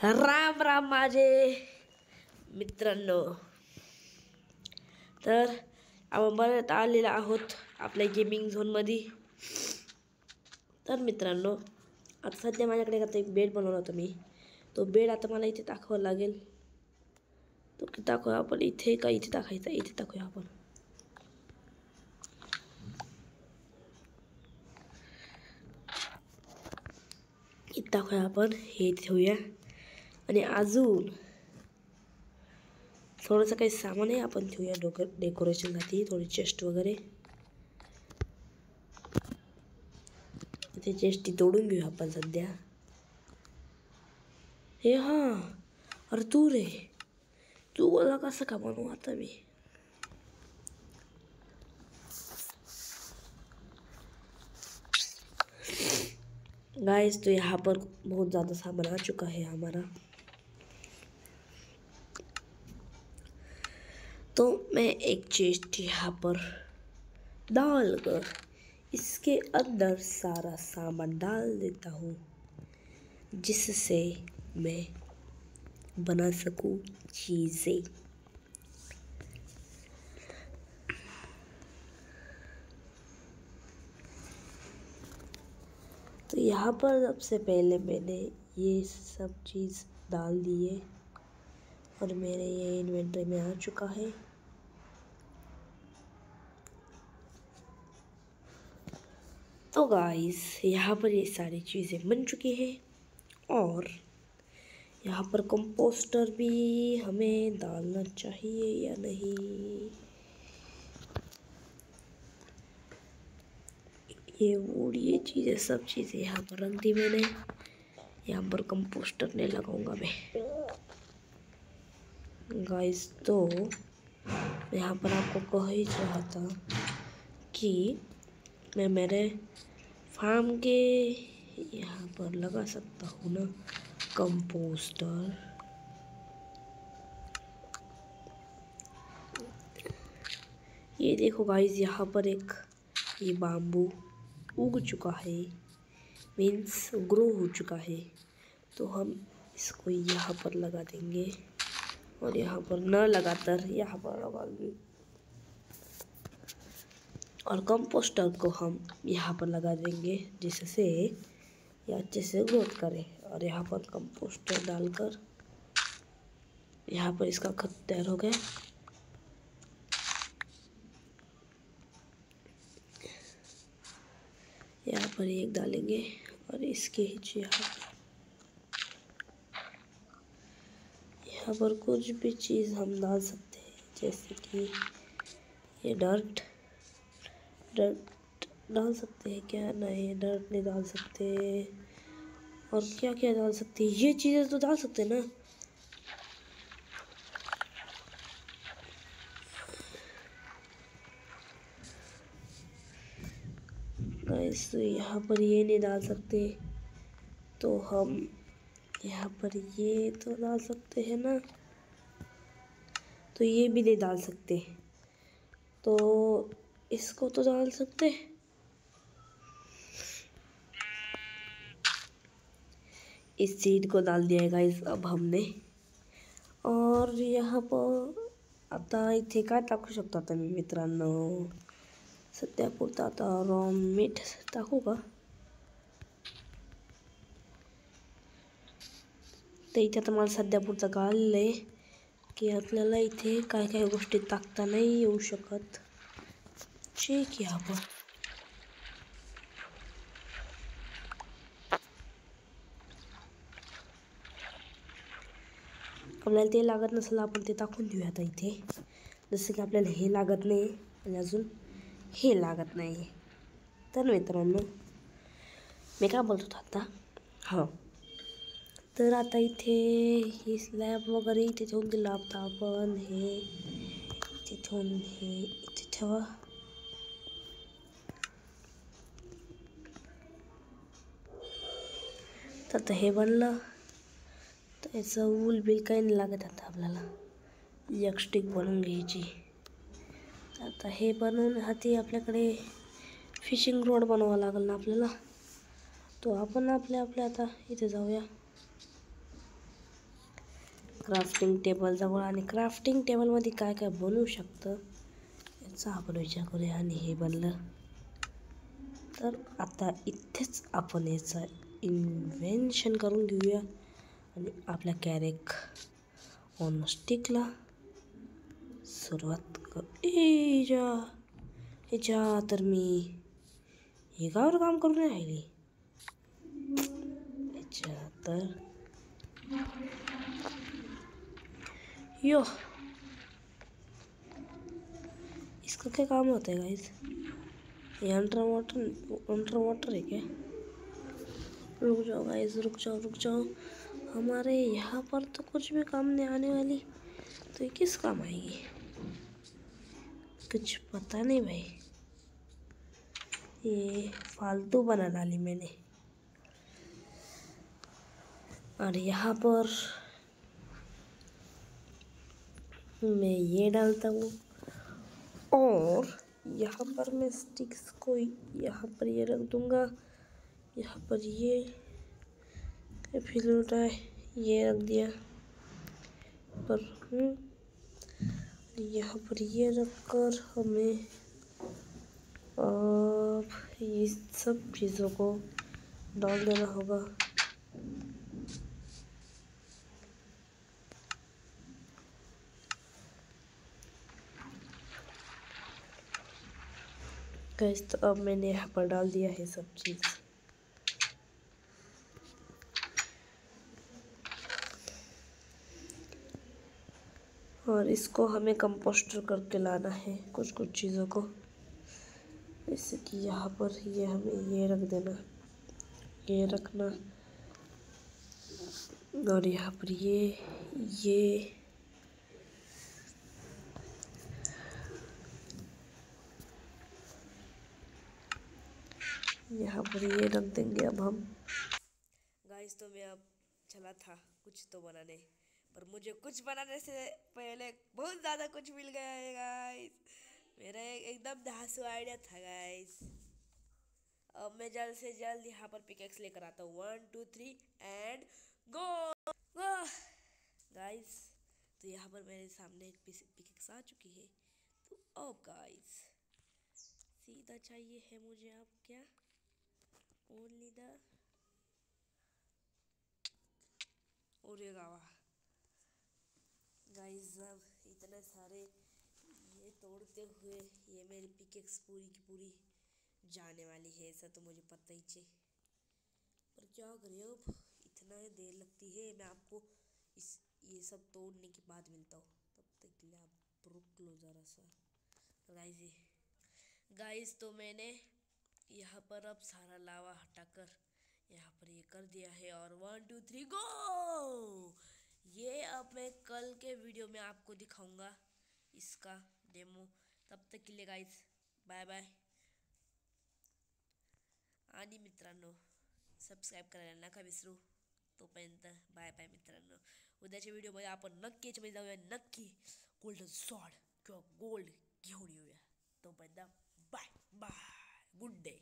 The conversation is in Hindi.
राम राम माझे मित्रांनो. तर आपण परत आलेलो आहोत आपल्या गेमिंग झोनमध्ये. तर मित्रांनो, आता सध्या माझ्याकडे आता एक बेड बनवला होता मी. तो बेड आता मला इथे टाकावा लागेल. तो टाकूया आपण इथे का इथे टाकायचा? इथे टाकूया आपण. इथे टाकूया आपण, हे ठेवूया. आणि अजून थोडंसं काही सामानही आपण ठेवूया डेकोरेशनसाठी, थोडी चेस्ट वगैरे. इथे चेस्ट तोडून घेऊया आपण सध्या. हे हां, अरे तू रे, तू मला कसं का बनवू आता मी? गाइस, तो यहाँ पर बहुत ज़्यादा सामान आ चुका है हमारा. तो मैं एक चेस्ट यहाँ पर डालकर इसके अंदर सारा सामान डाल देता हूँ, जिससे मैं बना सकूँ चीज़ें. तो यहाँ पर सबसे पहले मैंने ये सब चीज़ डाल दिए और मेरे ये इन्वेंटरी में आ चुका है. तो गाइस, यहाँ पर ये सारी चीज़ें बन चुकी हैं और यहाँ पर कंपोस्टर भी हमें डालना चाहिए या नहीं. ये चीज़ें सब चीज़ें यहाँ पर रख दी मैंने. यहाँ पर कंपोस्टर नहीं लगाऊंगा मैं गाइस. तो यहाँ पर आपको कह ही रहा था कि मैं मेरे फार्म के यहाँ पर लगा सकता हूँ ना कंपोस्टर. ये देखो गाइस, यहाँ पर एक ये बाम्बू उग चुका है, मीन्स ग्रो हो चुका है. तो हम इसको यहाँ पर लगा देंगे और यहाँ पर न लगाकर यहाँ पर लगा देंगे. और कंपोस्टर को हम यहाँ पर लगा देंगे, जिससे ये अच्छे से ग्रोथ करे. और यहाँ पर कंपोस्टर डालकर यहाँ पर इसका खत तैयार हो गया. यहाँ पर एक डालेंगे और इसके यहाँ पर कुछ भी चीज़ हम डाल सकते हैं, जैसे कि ये डर्ट डाल सकते हैं. क्या नहीं, डर्ट नहीं डाल सकते. और क्या क्या डाल सकते हैं? ये चीज़ें तो डाल सकते हैं ना. गाइस, तो यहाँ पर ये नहीं डाल सकते, तो हम यहाँ पर ये तो डाल सकते हैं ना. तो ये भी नहीं डाल सकते, तो इसको तो डाल सकते. इस सीड को डाल दिया है गाइस अब हमने. और यहाँ पर आता इथे काय टाकू शकतो आता मी मित्रांनो? सध्या पुरता आता रॉ मीठ टाकू का? तर इथे आता मला सध्या पुरता कळालेलं आहे की आपल्याला इथे काय काय गोष्टी टाकता नाही येऊ शकत. चेक यहाँ पर आपल्याला ते लागत नसेल आपण ते टाकून देऊया आता इथे. जसं की आपल्याला हे लागत नाही आणि अजून हे लागत नाही. तर मित्रांनो, मी काय बोलत होतो आता, हां, तर आता इथे ही स्लॅब वगैरे इथे ठेवून दिला आता आपण. हे इथे ठेवून हे इथे ठेवा. तर आता हे बनलं. तर याचं ऊल बिल काही नाही लागत आता आपल्याला. एक स्टिक बनवून घ्यायची. तर आता हे बनवण्यासाठी आपल्याकडे फिशिंग रोड बनवावा लागेल ना आपल्याला. तो आपण आपल्या आता इथे जाऊया. क्राफ्टिंग टेबल जवळ आणि क्राफ्टिंग टेबलमध्ये काय काय बनवू शकतं याचा आपण विचार करूया. आणि हे बनलं तर आता इथेच आपण याचं इन्व्हेन्शन करून घेऊया आणि आपल्या कॅरेक ऑन स्टिकला सुरुवात कर. ह्याच्या तर मी एकावर काम करून राहिली. ह्याच्या तर यो इसका क्या काम होता है गाइस? ये अंडर वाटर है क्या? रुक जाओ गाइस, रुक जाओ. हमारे यहाँ पर तो कुछ भी काम नहीं आने वाली, तो ये किस काम आएगी? कुछ पता नहीं भाई. ये फालतू बना डाली मैंने. और यहाँ पर मैं ये डालता हूँ और यहाँ पर मैं स्टिक्स को यहाँ पर ये रख दूँगा. यहाँ पर ये फिर उठाए ये रख दिया पर यहाँ पर ये रखकर हमें अब ये सब चीज़ों को डाल देना होगा. गाइस तो अब मैंने यहाँ पर डाल दिया है सब चीज़. और इसको हमें कंपोस्टर करके लाना है कुछ चीज़ों को. जैसे कि यहाँ पर ये हमें ये रख देना, ये रखना. और यहाँ पर ये यहाँ पर ये रख देंगे. अब हम गाइस तो मैं अब चला था कुछ तो बनाने, पर मुझे कुछ बनाने से पहले बहुत ज़्यादा कुछ मिल गया है गाइस. मेरा एकदम धांसू आइडिया था गाइस. अब मैं जल्द से जल्द यहाँ पर पिकेक्स लेकर आता हूँ. 1 2 3 एंड गो गाइस. तो यहाँ पर मेरे सामने एक पिकेक्स आ चुकी है. तो अब गाइस सीधा चाहिए है मुझे अब क्या ओनली द ओरेगावा. गाइस अब इतने सारे ये तोड़ते हुए ये मेरी पिकेक्स पूरी की पूरी जाने वाली है. ऐसा तो मुझे पता ही है, पर क्या करें अब इतना देर लगती है. मैं आपको ये सब तोड़ने के बाद मिलता हूँ. तब तक के लिए आप रुक लो ज़रा सा. गाइस तो मैंने यहाँ पर अब सारा लावा हटाकर यहाँ पर ये कर दिया है. और 1 2 3 गो. ये अब मैं कल के वीडियो में आपको दिखाऊंगा इसका डेमो. तब तक के लिए गाइस बाय बाय. आणि मित्रांनो सबस्क्राईब करायला नका विसरू. तोपर्यंत बाय बाय मित्रांनो. उद्याच्या व्हिडिओमध्ये आपण नक्की याच्यामध्ये जाऊया. नक्की गोल्डन सॉर्ड किंवा गोल्ड घेऊन येऊया. तोपर्यंत बाय बाय. Good day.